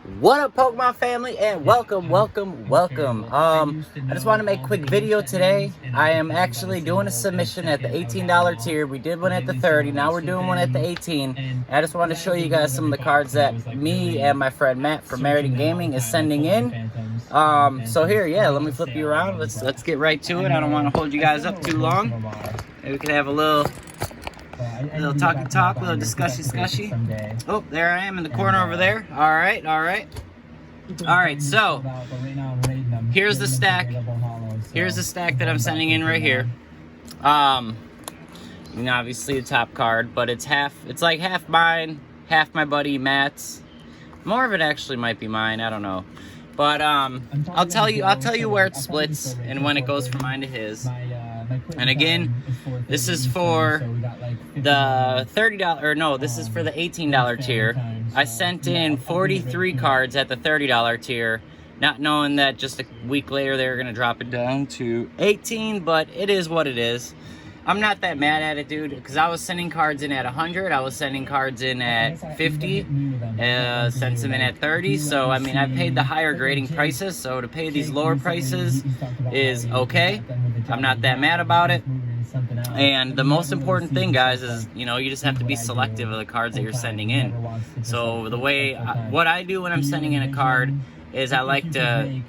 What up, Pokemon family, and welcome. I just want to make a quick video today. I am actually doing a submission at the $18 tier. We did one at the 30, now we're doing one at the 18. And I just wanted to show you guys some of the cards that me and my friend Matt from Married in Gaming is sending in. So here, yeah, let me flip you around. Let's get right to it. I don't want to hold you guys up too long. Maybe we can have a little talk, little discussion. Oh, there I am in the corner over there. All right. So here's the stack. Here's the stack that I'm sending in right here. Obviously the top card, but it's like half mine, half my buddy Matt's. More of it actually might be mine. I don't know. But I'll tell you where it splits and when it goes from mine to his. And again, this is for the $30, or no, this is for the $18 tier. I sent in 43 cards at the $30 tier, not knowing that just a week later they were going to drop it down to 18, but it is what it is. I'm not that mad at it, dude, because I was sending cards in at 100, I was sending cards in at 50, sent some in at 30, so I mean, I paid the higher grading prices, so to pay these lower prices is okay. I'm not that mad about it. And the most important thing, guys, is, you just have to be selective of the cards that you're sending in. So the way, what I do when I'm sending in a card is I like to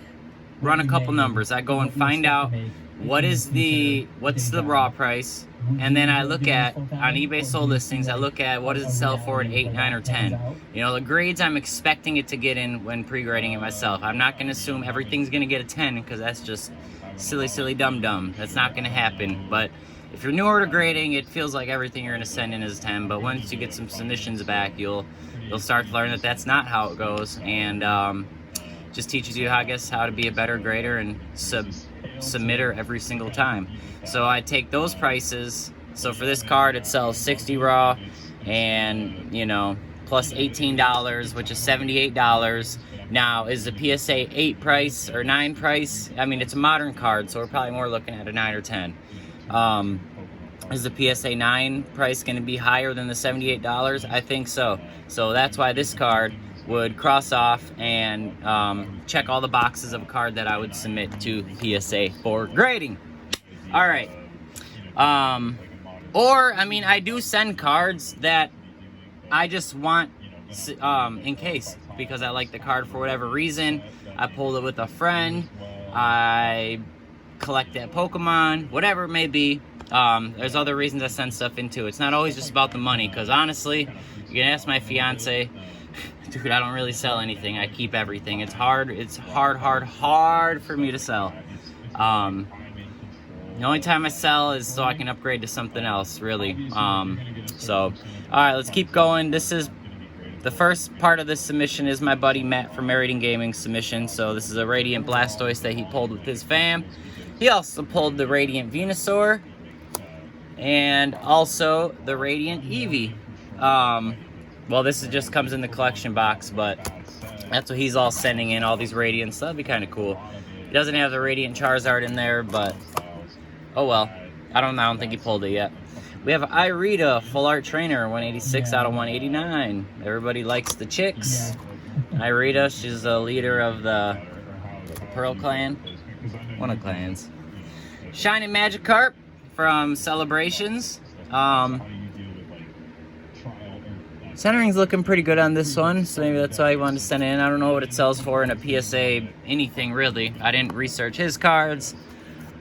run a couple numbers. I go and find out what's the raw price, and then I look at, on eBay sold listings, I look at what does it sell for at 8, 9, or 10. The grades I'm expecting it to get in when pre-grading it myself. I'm not going to assume everything's going to get a 10, because that's just silly dumb. That's not going to happen. But if you're newer to grading, it feels like everything you're going to send in is 10, but once you get some submissions back, you'll start to learn that that's not how it goes, and just teaches you, I guess, how to be a better grader and submitter every single time. So I take those prices. So for this card, it sells 60 raw, and plus $18, which is $78. Now, is the PSA 8 price or 9 price? I mean, it's a modern card, so we're probably more looking at a 9 or 10. Is the PSA 9 price going to be higher than the $78? I think so. So that's why this card would cross off and check all the boxes of a card that I would submit to PSA for grading. All right. Or, I mean, I do send cards that I just want in case, because I like the card for whatever reason. I pulled it with a friend. I collect that Pokemon, whatever it may be. There's other reasons I send stuff into it. It's not always just about the money, because honestly, you can ask my fiance, dude, I don't really sell anything. I keep everything. It's hard for me to sell. The only time I sell is so I can upgrade to something else, really. So, alright, let's keep going. This is the first part of this submission is my buddy Matt from Married in Gaming submission. So this is a Radiant Blastoise that he pulled with his fam. He also pulled the Radiant Venusaur and also the Radiant Eevee. Well, this just comes in the collection box, but that's what he's all sending in, all these Radiants. So that'd be kind of cool. He doesn't have the Radiant Charizard in there, but oh well. I don't think he pulled it yet. We have Irita, Full Art Trainer, 186 out of 189. Everybody likes the chicks. Irita, she's a leader of the Pearl Clan. One of the clans. Shining Magikarp from Celebrations. Centering's looking pretty good on this one, so maybe that's why I wanted to send it in. I don't know what it sells for in a PSA anything, really. I didn't research his cards.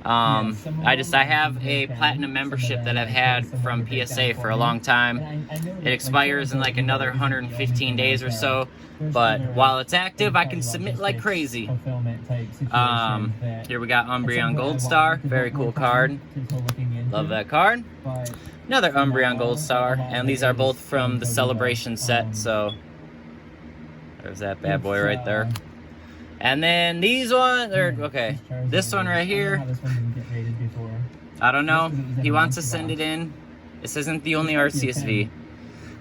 I have a platinum membership that I've had from PSA for a long time. It expires in like another 115 days or so, but while it's active, I can submit like crazy. Here we got Umbreon Gold Star, very cool card. Love that card. Another Umbreon Gold Star, and these are both from the Celebration set, so there's that bad boy right there. And then these ones, okay, this one right here, I don't know, he wants to send it in. This isn't the only RCSV.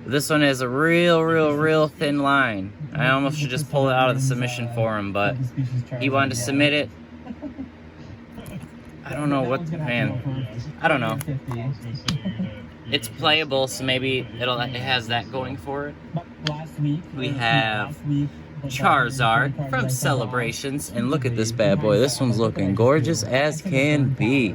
This one has a real thin line. I almost should just pull it out of the submission for him, but he wanted to submit it. I don't know what, man, I don't know. It's playable, so maybe it has that going for it. We have Charizard from Celebrations. And look at this bad boy. This one's looking gorgeous as can be.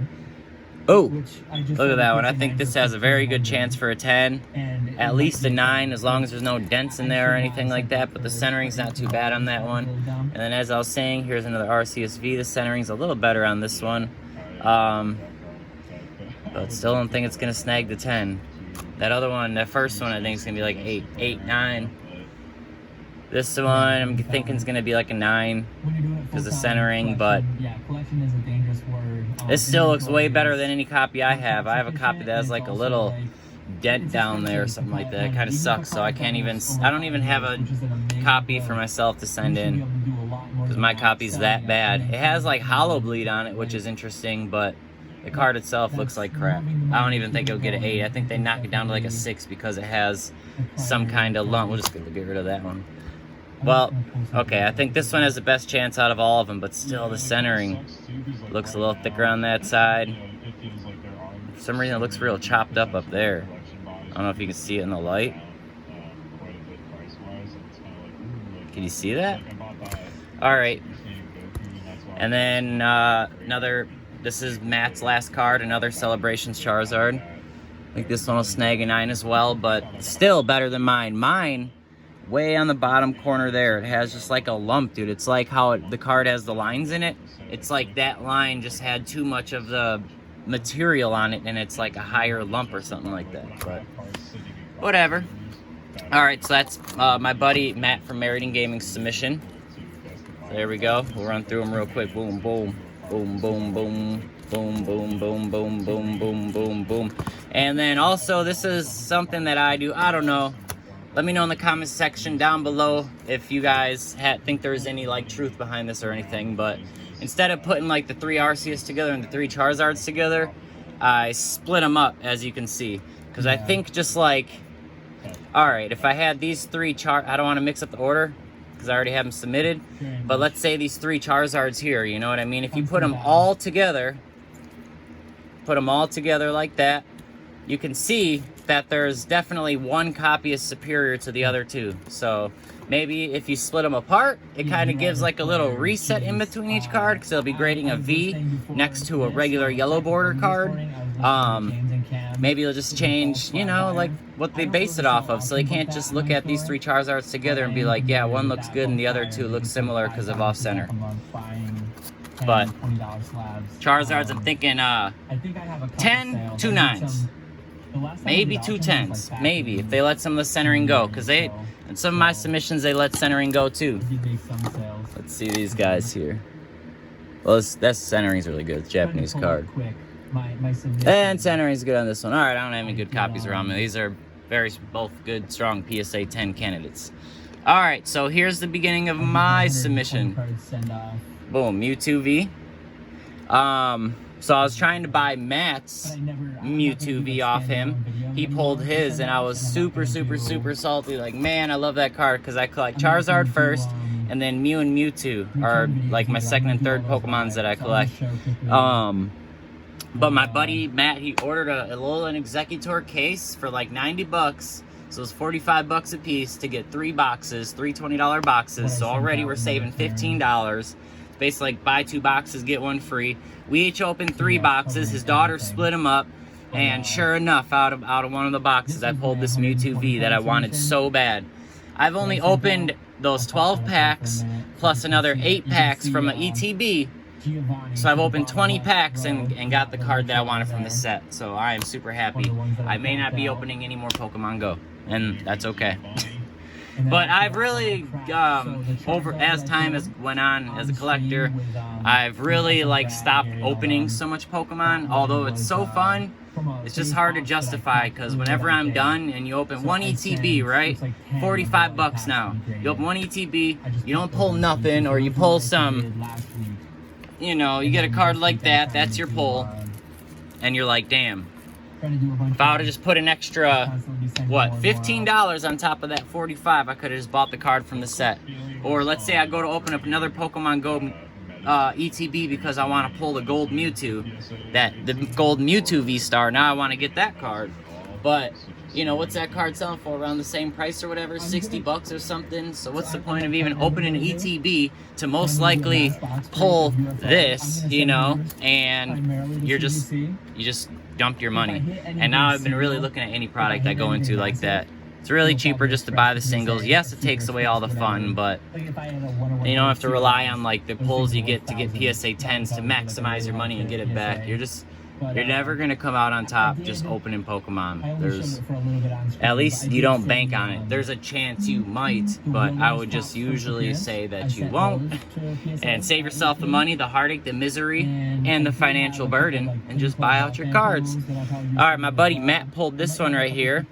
Oh, look at that one. I think this has a very good chance for a 10. At least a 9, as long as there's no dents in there or anything like that. But the centering's not too bad on that one. And then as I was saying, here's another RCSV. The centering's a little better on this one. But still don't think it's going to snag the 10. That other one, that first one, I think is going to be like 8, 9. This one, I'm thinking is going to be like a 9 because of centering, but this still looks way better than any copy I have. I have a copy that has like a little dent down there or something like that. It kind of sucks, so I don't even have a copy for myself to send in because my copy's that bad. It has like hollow bleed on it, which is interesting, but the card itself looks like crap. I don't even think it'll get an 8. I think they knock it down to like a 6 because it has some kind of lump. We'll just get rid of that one. Well, okay, I think this one has the best chance out of all of them, but still the centering looks a little thicker on that side. For some reason it looks real chopped up there. I don't know if you can see it in the light. Can you see that? Alright. And then this is Matt's last card, another Celebrations Charizard. I think this one will snag a 9 as well, but still better than mine. Mine, way on the bottom corner there, it has just like a lump, dude. It's like how the card has the lines in it. It's like that line just had too much of the material on it, and it's like a higher lump or something like that. But whatever. Alright, so that's my buddy Matt from Meridian Gaming's submission. So there we go. We'll run through them real quick. Boom, boom. Boom, boom, boom. Boom, boom, boom, boom, boom, boom, boom, boom. And then also, this is something that I do. I don't know. Let me know in the comments section down below if you guys think there's any like truth behind this or anything. But instead of putting like the 3 Arceus together and the 3 Charizards together, I split them up, as you can see. Because I think just like, alright, if I had these 3 I don't want to mix up the order because I already have them submitted. But let's say these 3 Charizards here, you know what I mean? If you put them all together like that, you can see that there's definitely one copy is superior to the other 2. So maybe if you split them apart, it kind of gives like a little reset in between each card, because they'll be grading a V next to a regular yellow border card. Maybe they'll just change, you know, like what they base it off of, so they can't just look at these 3 Charizards together and be like, yeah, one looks good and the other 2 look similar because of off-center. But Charizards, I'm thinking 10, 2 9s. Maybe 2 10s, maybe, if they let some of the centering go, because in some of my submissions they let centering go too. Let's see these guys here. Well, that centering's really good. It's a Japanese card. And centering's good on this one. Alright, I don't have any good copies around me. These are both good, strong PSA 10 candidates. Alright, so here's the beginning of my submission. Boom, Mewtwo V. So I was trying to buy Matt's Mewtwo V off him. He pulled his, and I was super, super, super salty. Like, man, I love that card, because I collect Charizard first, and then Mew and Mewtwo are like my second and third Pokemons that I collect. But my buddy Matt, he ordered a Alolan Executor case for like 90 bucks. So it's 45 bucks a piece to get 3 boxes, 3 $20 boxes. So already we're saving $15. Basically like buy 2 boxes, get 1 free. We each opened 3 boxes. His daughter split them up, and sure enough, out of one of the boxes, I pulled this Mewtwo V that I wanted so bad. I've only opened those 12 packs plus another 8 packs from an ETB. So I've opened 20 packs and got the card that I wanted from the set. So I am super happy. I may not be opening any more Pokemon Go, and that's okay. But I've really, as time has went on as a collector, I've really like stopped opening so much Pokemon. Although it's so fun, it's just hard to justify, because whenever I'm done and you open 1 ETB, right? 45 bucks now. You open 1 ETB, you don't pull nothing, or you pull some, you know, you get a card like that, that's your pull, and you're like, damn. If I would have just put an extra, what, $15 on top of that 45, I could have just bought the card from the set. Or let's say I go to open up another Pokemon Go ETB because I want to pull the gold Mewtwo, the gold Mewtwo V-Star. Now I want to get that card. But, you know, what's that card selling for? Around the same price or whatever, 60 bucks or something. So what's the point of even opening an ETB to most likely pull this, you know, and you just dumped your money. And now I've been really looking at any product I go into like that. It's really cheaper just to buy the singles. Yes, it takes away all the fun, but you don't have to rely on like the pulls you get to get PSA 10s to maximize your money and get it back. You're never going to come out on top just opening Pokemon. At least you don't bank on it. There's a chance you might, but I would just usually say that you won't. And save yourself the money, the heartache, the misery, and the financial burden, and just buy out your cards. Alright, my buddy Matt pulled this one right here.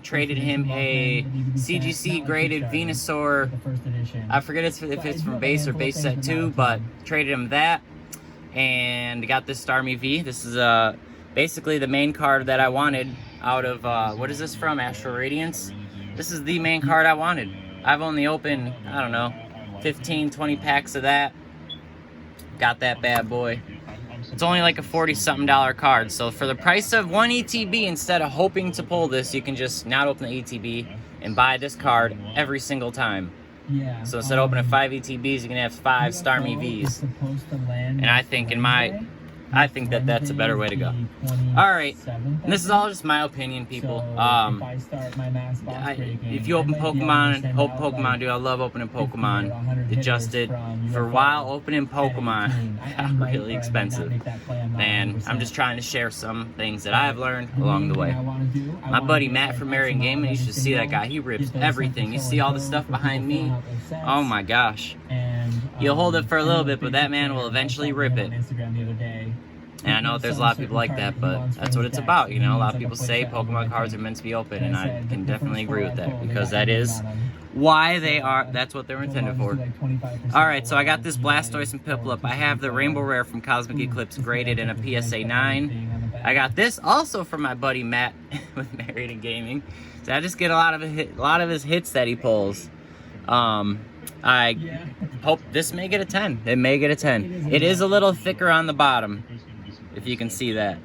Traded him a CGC graded Venusaur. I forget if it's from base or base set 2, but traded him that. And got this Starmie V. This is basically the main card that I wanted out of, what is this from? Astral Radiance? This is the main card I wanted. I've only opened, I don't know, 15, 20 packs of that. Got that bad boy. It's only like a 40-something card. So for the price of one ETB, instead of hoping to pull this, you can just not open the ETB and buy this card every single time. So instead of opening 5 ETBs, you can have 5 Starmie Vs. And I think that that's a better way to go. Alright, this is all just my opinion, people. If you open Pokemon, hope Pokemon, dude, I love opening Pokemon. It just did. For a while, opening Pokemon got really expensive. And I'm just trying to share some things that I've learned along the way. My buddy Matt from Marion Gaming, you should see that guy. He rips everything. You see all the stuff behind me? Oh my gosh. You'll hold it for a little bit, but that man will eventually rip it. And I know there's a lot of people like that, but that's what it's about, you know? A lot of people say Pokemon cards are meant to be open, and I can definitely agree with that, because that is why that's what they're intended for. Alright, so I got this Blastoise and Piplup. I have the Rainbow Rare from Cosmic Eclipse graded in a PSA 9. I got this also from my buddy Matt with Marion Gaming. So I just get a lot of his hits that he pulls. I hope this may get a 10. It may get a 10. It is a little thicker on the bottom, if you can see that.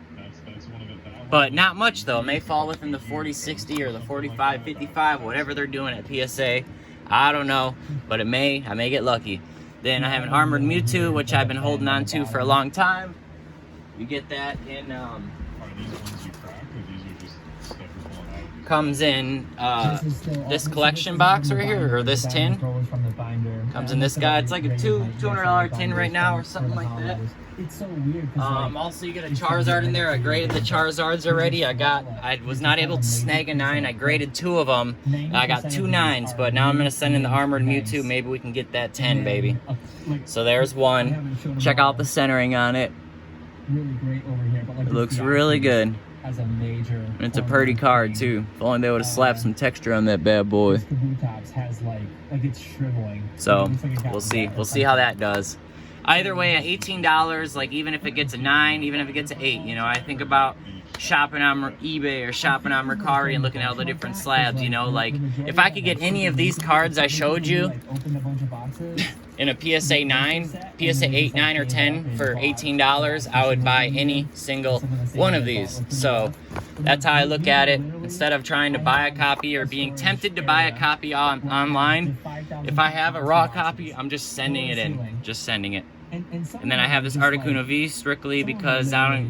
But not much, though. It may fall within the 40-60 or the 45-55, whatever they're doing at PSA. I don't know, but I may get lucky. Then I have an Armored Mewtwo, which I've been holding on to for a long time. You get that in, comes in this collection box right here, or this tin. Comes in this guy. It's like a $200 tin right now, or something like that. It's so weird. Also, you get a Charizard in there. I graded the Charizards already. I was not able to snag a 9. I graded 2 of them. I got 2 9s, but now I'm gonna send in the Armored Mewtwo. Maybe we can get that 10, baby. So there's one. Check out the centering on it. It looks really good. It's a pretty card too. If only they would have slapped some texture on that bad boy. So we'll see. We'll see how that does. Either way, at $18, like even if it gets a 9, even if it gets an 8, you know, I think about shopping on eBay or shopping on Mercari and looking at all the different slabs, you know, like if I could get any of these cards I showed you in a PSA 9, PSA 8, 9, or 10 for $18, I would buy any single one of these. So that's how I look at it. Instead of trying to buy a copy or being tempted to buy a copy online, if I have a raw copy, I'm just sending it in. Just sending it. And then I have this Articuno V strictly because I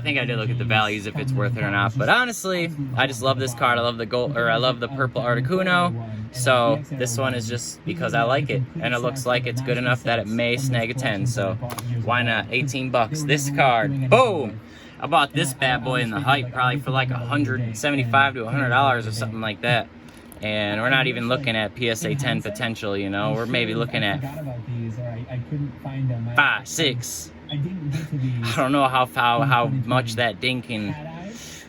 think I did look at the values if it's worth it or not. But honestly, I just love this card. I love the gold, or I love the purple Articuno. So this one is just because I like it, and it looks like it's good enough that it may snag a 10. So why not? 18 bucks. This card, boom! I bought this bad boy in the hype probably for like $175 to $100 or something like that. And we're not even looking at PSA 10 potential, you know. We're maybe looking at 5, 6. I don't know how much that ding can,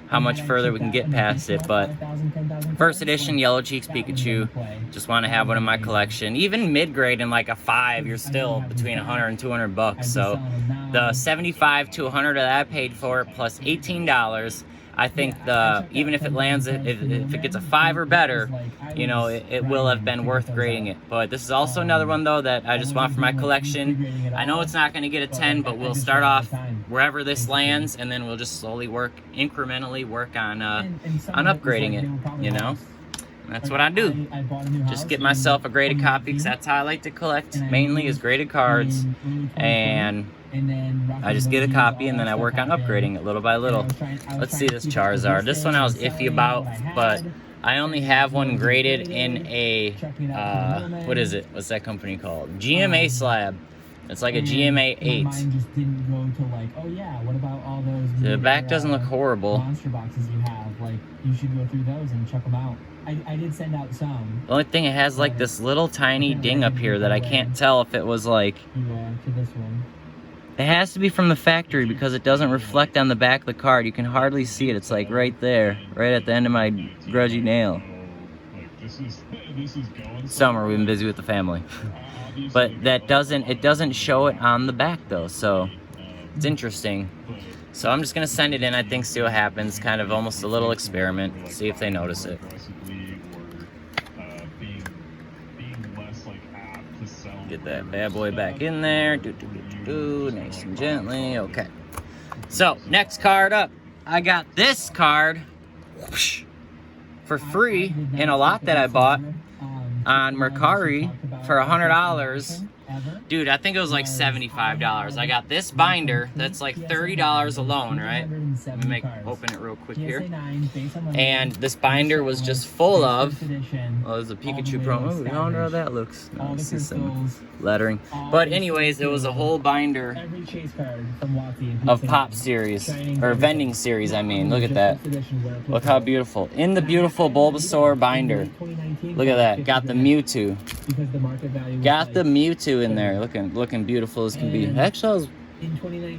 how much further we can get past it, but first edition Yellow Cheeks Pikachu, just want to have one in my collection. Even mid-grade in like a 5, you're still between 100 and 200 bucks. So the 75 to 100 that I paid for it plus $18, I think even if it lands, if it gets a 5 or better, you know, it will have been worth grading it. But this is also another one though that I just want for my collection. I know it's not going to get a 10, but we'll start off wherever this lands, and then we'll just slowly incrementally work on upgrading it. You know, that's what I do. Just get myself a graded copy, because that's how I like to collect. Mainly is graded cards, and I just get a copy and then I work on upgrading it little by little. Let's see this Charizard. This one I was iffy about, but I only have one graded in a, what is it? What's that company called? GMA slab. It's like a GMA 8. The back doesn't look horrible. Monster boxes you have, like, you should go through those and check them out. I did send out some. The only thing, it has like this little tiny ding up here that I can't tell if it was like... to this one. It has to be from the factory because it doesn't reflect on the back of the card. You can hardly see it. It's like right there, right at the end of my grudgy nail. Summer, we've been busy with the family. But it doesn't show it on the back though, so it's interesting. So I'm just gonna send it in, I think, see what happens. Kind of almost a little experiment, see if they notice it. Get that bad boy back in there. Nice and gently. Okay. So, next card up. I got this card for free in a lot that I bought on Mercari for $100. Dude, I think it was like $75. I got this binder that's like $30 alone, right? Let me open it real quick here. And this binder was just full of, oh, there's a Pikachu promo. I wonder how that looks. I see some lettering. But anyways, it was a whole binder of Pop series, or vending series, I mean. Look at that. Look how beautiful. In the beautiful Bulbasaur binder. Look at that. Got the Mewtwo. Got the Mewtwo in there. Looking beautiful as can be. Actually,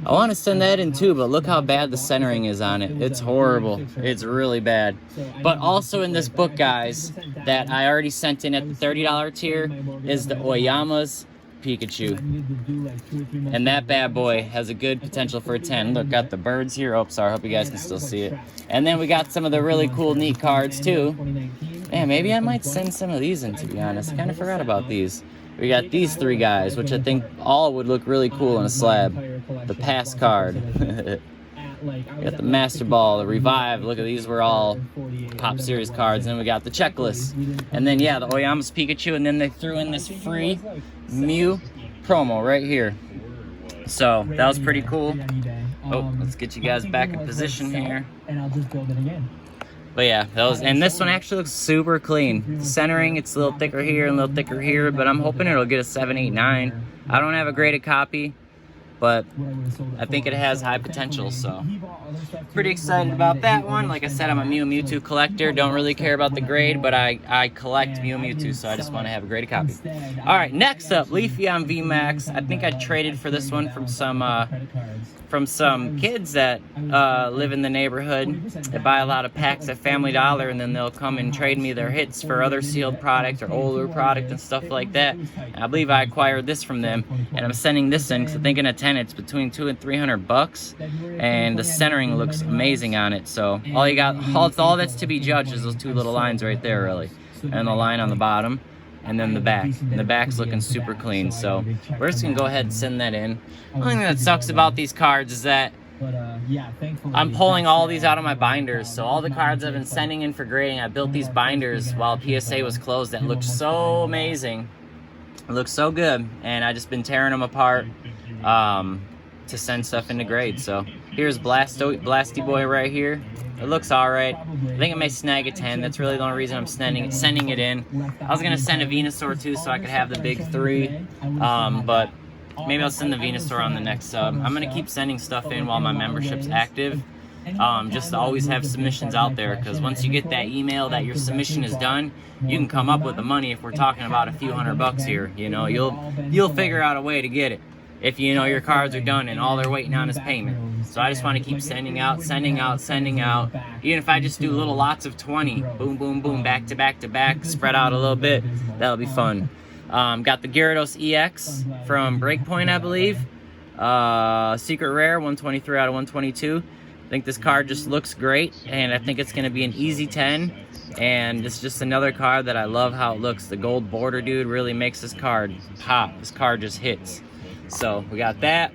I want to send that in too, but look how bad the centering is on it. It's horrible. It's really bad. But also in this book, guys, that I already sent in at the $30 tier is the Oyama's Pikachu. And that bad boy has a good potential for a 10. Look, got the birds here. Oh, sorry. I hope you guys can still see it. And then we got some of the really cool, neat cards too. Man, maybe I might send some of these in, to be honest. I kind of forgot about these. We got these 3 guys, which I think all would look really cool in a slab. The pass card. We got the Master Ball, the Revive. Look at these, were all Pop Series cards. And then we got the checklist. And then, yeah, the Oyama's Pikachu. And then they threw in this free Mew promo right here. So, that was pretty cool. Oh, let's get you guys back in position here. And I'll just build it again. But yeah, and this one actually looks super clean. Centering, it's a little thicker here and a little thicker here, but I'm hoping it'll get a 7, 8, 9. I don't have a graded copy, but I think it has high potential, so pretty excited about that one. Like I said, I'm a Mewtwo collector. Don't really care about the grade, but I collect Mewtwo, so I just want to have a graded copy. All right, next up, Leafeon VMAX. I think I traded for this one from some kids that live in the neighborhood. They buy a lot of packs at Family Dollar, and then they'll come and trade me their hits for other sealed product or older product and stuff like that. And I believe I acquired this from them, and I'm sending this in because I think in a 10 it's between $200 and $300, and the centering looks amazing on it. So all that's to be judged is those 2 little lines right there, really, and the line on the bottom. And then the back. And the back's looking super clean. So we're just going to go ahead and send that in. The only thing that sucks about these cards is that I'm pulling all these out of my binders. So all the cards I've been sending in for grading, I built these binders while PSA was closed. That looked so amazing. It looks so good. And I've just been tearing them apart to send stuff into grade. So here's Blasty Boy right here. It looks alright. I think it may snag a 10. That's really the only reason I'm sending it in. I was going to send a Venusaur too so I could have the big 3. But maybe I'll send the Venusaur on the next sub. I'm going to keep sending stuff in while my membership's active. Just to always have submissions out there, because once you get that email that your submission is done, you can come up with the money. If we're talking about a few $100 here, you know, you'll figure out a way to get it if you know your cards are done and all they're waiting on is payment. So I just want to keep sending out. Even if I just do little lots of 20, boom, boom, boom, back to back to back, spread out a little bit, that'll be fun. Got the Gyarados EX from Breakpoint, I believe. Secret Rare, 123 out of 122. I think this card just looks great, and I think it's going to be an easy 10. And it's just another card that I love how it looks. The gold border, dude, really makes this card pop. This card just hits. So we got that.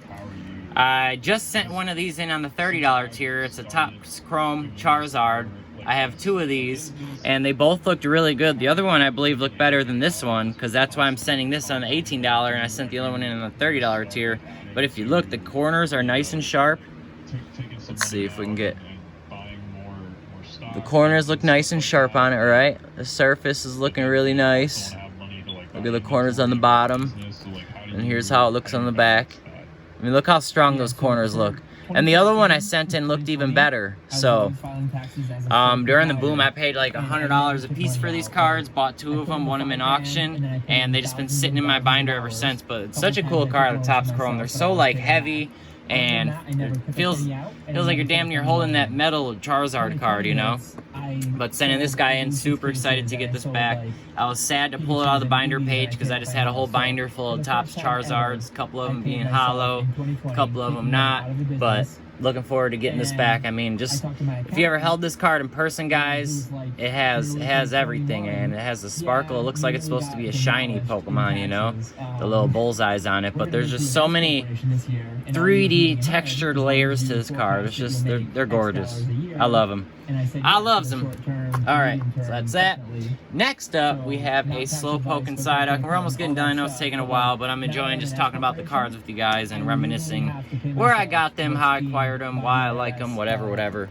I just sent one of these in on the $30 tier. It's a Topps Chrome Charizard. I have 2 of these, and they both looked really good. The other one, I believe, looked better than this one, because that's why I'm sending this on the $18, and I sent the other one in on the $30 tier. But if you look, the corners are nice and sharp. Let's see if we can get... The corners look nice and sharp on it, right? The surface is looking really nice. Look at the corners on the bottom. And here's how it looks on the back. I mean, look how strong those corners look. And the other one I sent in looked even better. So, during the boom, I paid like $100 a piece for these cards. Bought 2 of them, won them in auction. And they just been sitting in my binder ever since. But it's such a cool card, the Topps Chrome. They're so like heavy. And it feels like you're damn near holding that metal Charizard card, you know? But sending this guy in, super excited to get this back. I was sad to pull it out of the binder page because I just had a whole binder full of Topps Charizards, a couple of them being hollow, a couple of them not, but looking forward to getting this back. I mean, just if you ever held this card in person, guys, it has everything, and it has the sparkle. It looks like it's supposed to be a shiny Pokemon, you know, the little bullseyes on it. But there's just so many 3D textured layers to this card. It's just they're gorgeous. I love them. I loves them. All right, so that's that. Next up, we have a Slowpoke and Psyduck. We're almost getting done. I know it's taking a while, but I'm enjoying just talking about the cards with you guys and reminiscing where I got them, how I acquired them, why I like them, whatever.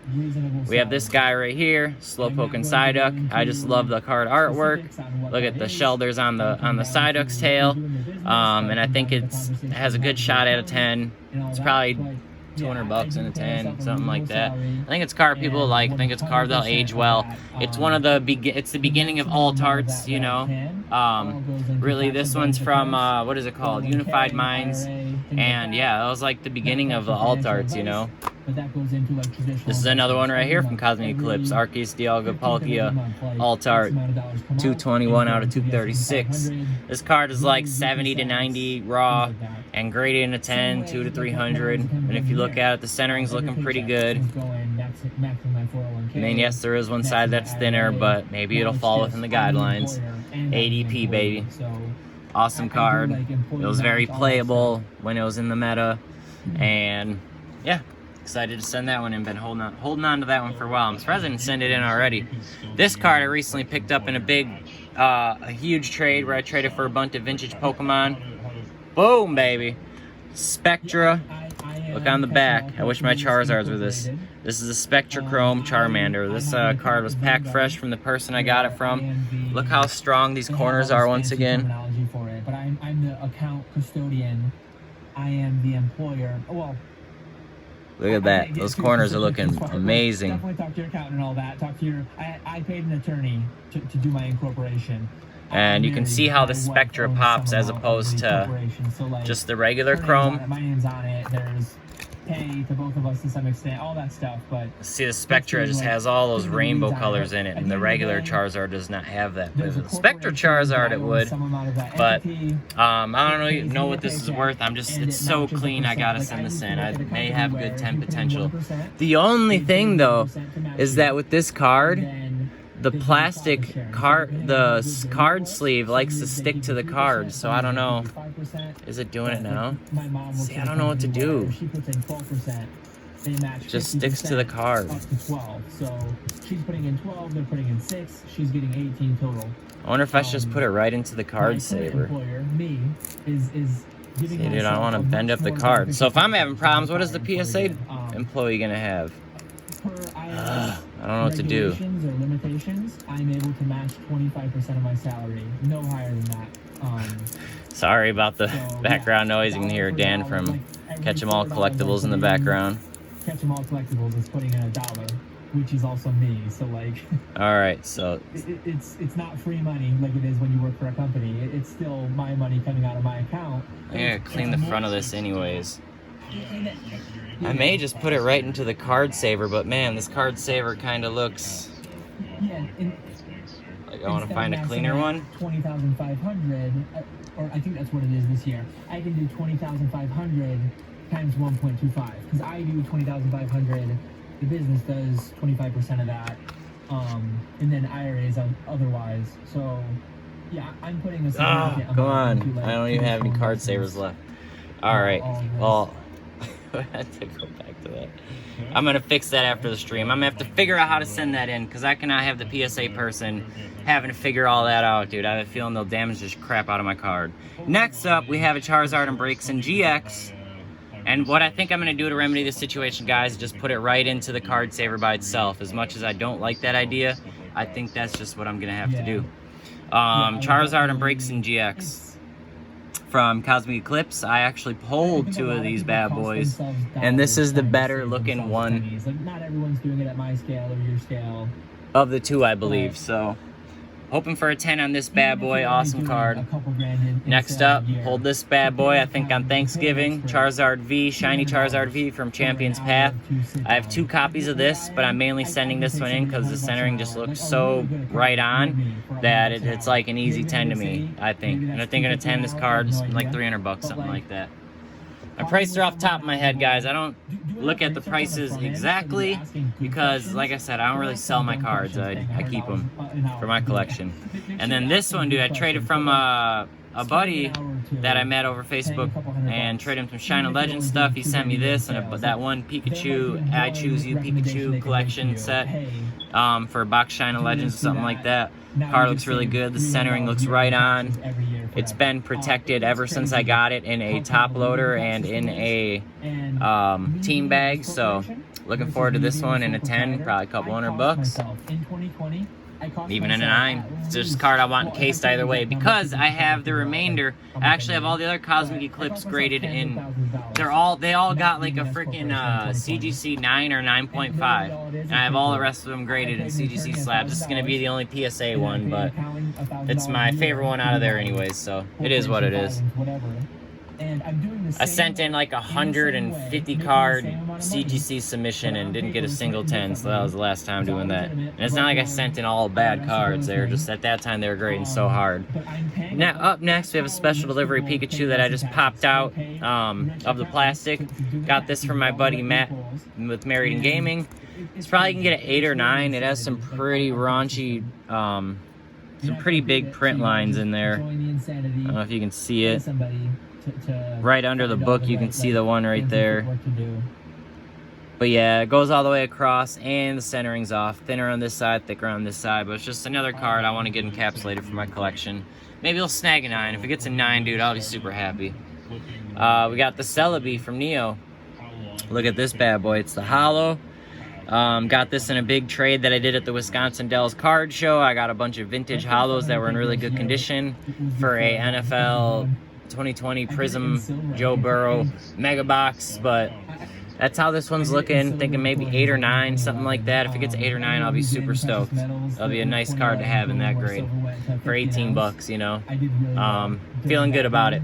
We have this guy right here, Slowpoke and Psyduck. I just love the card artwork. Look at the shoulders on the Psyduck's tail, and I think it has a good shot at a 10. It's probably $200 in a 10, something like that. I think it's a card people like. I think it's a card that'll age well. It's one of the it's the beginning of all tarts, you know. Really, this one's from what is it called? Unified Minds, and yeah, that was like the beginning of the all tarts, you know. This is another one right here from Cosmic Eclipse, Arceus Dialga Palkia Altart, 221 out of 236. This card is like 70 to 90 raw and graded in a 10, 2 to 300. And if you look at it, the centering's looking pretty good. And then yes, there is one side that's thinner, but maybe it'll fall within the guidelines. ADP, baby. Awesome card. It was very playable when it was in the meta, and yeah, excited to send that one in. Been holding on to that one for a while. I'm surprised I didn't send it in already. This card I recently picked up in a huge trade where I traded for a bunch of vintage Pokemon. Boom, baby. Spectra. Look on the back. I wish my Charizards were this. This is a Spectra Chrome Charmander. This card was packed fresh from the person I got it from. Look how strong these corners are once again. But I'm the account custodian. I am the employer. Well, look at that. Those corners are looking amazing. Definitely talk to your accountant and all that. Talk to your. I paid an attorney to do my incorporation. And you can see how the Spectra pops as opposed to just the regular Chrome. My name's on it. There's pay to both of us to some extent, all that stuff. But see, the Spectra just has all those rainbow colors in it, and the regular Charizard does not have that. But the Spectra Charizard it would. But I don't know what this is worth. It's so clean. I gotta send this in. I may have good 10 potential. The only thing though is that with this card, the plastic card, the card sleeve likes to stick to the card, so I don't know. Is it doing it now? See, I don't know what to do. It just sticks to the card. So she's putting in 12, they're putting in 6, she's getting 18 total. I wonder if I should just put it right into the card saver. See, dude, I don't want to bend up the card. So if I'm having problems, what is the PSA employee gonna have? I don't know what to do. Or limitations, I'm able to match 25% of my salary, no higher than that. Sorry about the background noise. You can hear Dan from Catch 'em All Collectibles in the background. Catch 'em All Collectibles is putting in $1, which is also me. So like, all right, so it's not free money like it is when you work for a company. It's still my money coming out of my account. I gotta clean the front of this anyways. I may just put it right into the card saver, but man, this card saver kind of looks like I want to find a cleaner one. 20,500, or I think that's what it is this year. I can do 20,500 times 1.25 because I do 20,500 the business does 25% of that, and then IRAs otherwise. So yeah, I'm putting a significant come amount on. into, like, I don't even have any card savers left. All right. Well, I have to go back to that. I'm going to fix that after the stream. I'm going to have to figure out how to send that in, because I cannot have the PSA person having to figure all that out, dude. I have a feeling they'll damage the crap out of my card. Next up, we have a Charizard and Breaks in GX. And what I think I'm going to do to remedy this situation, guys, is just put it right into the card saver by itself. As much as I don't like that idea, I think that's just what I'm going to have to do. Charizard and Breaks in GX. From Cosmic Eclipse, I actually pulled 2 of these bad boys, and this is the better looking one. Like, not everyone's doing it at my scale or your scale. Of the 2, I believe. So, hoping for a 10 on this bad boy. Awesome card. Next up, pulled this bad boy, I think on Thanksgiving. Charizard V, Shiny Charizard V from Champion's Path. I have 2 copies of this, but I'm mainly sending this one in because the centering just looks so right on that it's like an easy 10 to me, I think. And I think in a 10, this card's like $300, something like that. My prices are off the top of my head, guys. I don't look at the prices exactly because, like I said, I don't really sell my cards. I keep them for my collection. And then this one, dude, I traded from a buddy that I met over Facebook and traded him some Shine a Legend stuff. He sent me this and that one Pikachu, I Choose You Pikachu collection set for a box Shine a Legends or something like that. Card looks really good. The centering looks right on. It's been protected ever since I got it in a top loader and in a team bag. So looking forward to this one in a 10, probably a couple $100. Even in a 9. It's just a card I want encased either way because I have the remainder. I actually have all the other Cosmic Eclipse graded in. They all got like a freaking CGC 9 or 9.5. And I have all the rest of them graded in CGC slabs. This is going to be the only PSA one, but it's my favorite one out of there anyways, so it is what it is. I sent in like 150 card CGC submission and didn't get a single 10, so that was the last time doing that. And it's not like I sent in all bad cards. They were just, at that time, they were grading so hard. Now, up next, we have a special delivery Pikachu that I just popped out of the plastic. Got this from my buddy Matt with Married in Gaming. It's probably can get an 8 or 9. It has some pretty raunchy, some pretty big print lines in there. I don't know if you can see it. Right under the book, you can see the one right there. But yeah, it goes all the way across, and the centering's off. Thinner on this side, thicker on this side. But it's just another card I want to get encapsulated for my collection. Maybe I'll snag a 9. If it gets a 9, dude, I'll be super happy. We got the Celebi from Neo. Look at this bad boy. It's the Holo. Got this in a big trade that I did at the Wisconsin Dells card show. I got a bunch of vintage Holos that were in really good condition for a NFL 2020 Prism Joe Burrow Mega Box, but that's how this one's looking. Thinking maybe 8 or 9, something like that. If it gets 8 or 9, I'll be super stoked. That'll be a nice card to have in that grade for $18, you know. Feeling good about it.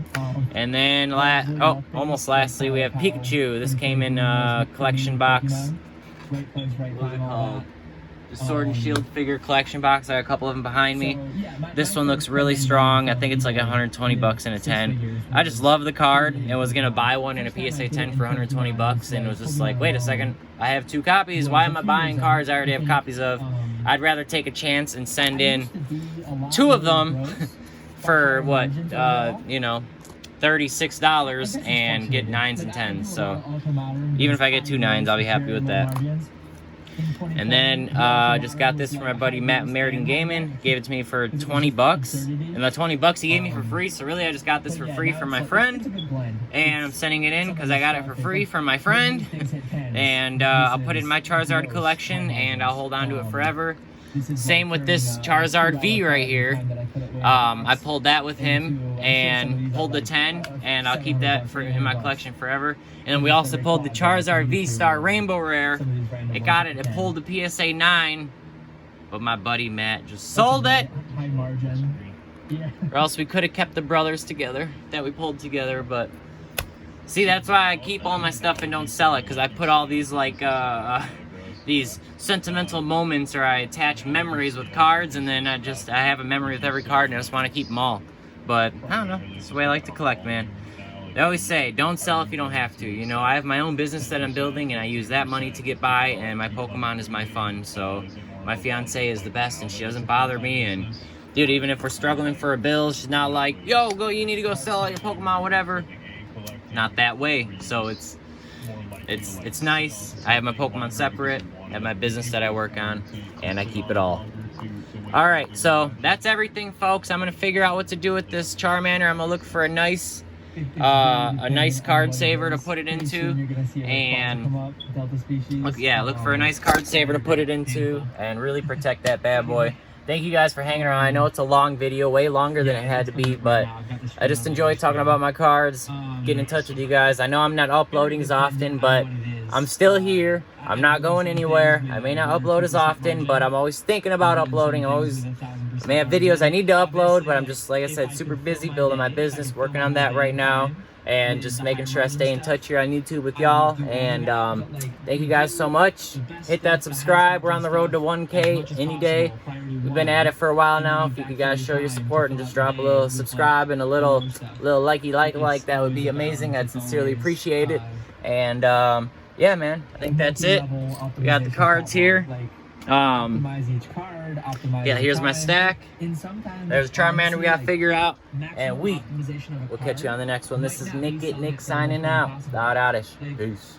And then almost lastly, we have Pikachu. This came in a collection box. What is it called? The Sword and Shield figure collection box. I got a couple of them behind me. This one looks really strong. I think it's like $120 in a 10. I just love the card and was gonna buy one in a PSA 10 for $120, and was just like, wait a second, I have 2 copies. Why am I buying cards I already have copies of? I'd rather take a chance and send in 2 of them for what, you know, $36 and get 9s and 10s. So even if I get 2 9s, I'll be happy with that. And then just got this from my buddy Matt Married in Gaming. Gave it to me for $20, and the $20 he gave me for free. So really, I just got this for free from my friend, and I'm sending it in because I got it for free from my friend. And I'll put it in my Charizard collection, and I'll hold on to it forever. Same with this Charizard V right here. I pulled that with him and pulled the 10, and I'll keep that in my collection forever. And then we also pulled the Charizard V-Star Rainbow Rare. It pulled the PSA 9, but my buddy Matt just sold it. Or else we could have kept the brothers together that we pulled together, but see, that's why I keep all my stuff and don't sell it, because I put all these like these sentimental moments, or I attach memories with cards, and then I have a memory with every card, and I just want to keep them all. But I don't know, it's the way I like to collect, man. They always say, don't sell if you don't have to. You know, I have my own business that I'm building, and I use that money to get by, and my Pokemon is my fun. So my fiance is the best, and she doesn't bother me. And dude, even if we're struggling for a bill, she's not like, yo, go, you need to go sell all your Pokemon, whatever. Not that way. So it's nice. I have my Pokemon separate, I have my business that I work on, and I keep it all. All right, so that's everything, folks. I'm gonna figure out what to do with this Charmander. I'm gonna look for a nice card saver to put it into, and look for a nice card saver to put it into, and really protect that bad boy. Thank you guys for hanging around. I know it's a long video, way longer than it had to be, but I just enjoy talking about my cards, getting in touch with you guys. I know I'm not uploading as often, but I'm still here. I'm not going anywhere. I may not upload as often, but I'm always thinking about uploading. I may have videos I need to upload, but I'm just, like I said, super busy building my business, working on that right now, and just making sure I stay in touch here on YouTube with y'all. And thank you guys so much. Hit that subscribe. We're on the road to 1K any day. We've been at it for a while now. If you could guys show your support and just drop a little subscribe and a little likey like, that would be amazing. I'd sincerely appreciate it. And yeah, man, I think that's it. We got the cards here. Yeah, here's my stack. There's a Charmander we got to figure out, and we'll catch you on the next one. This is Nick signing out. Odd Oddish. Peace.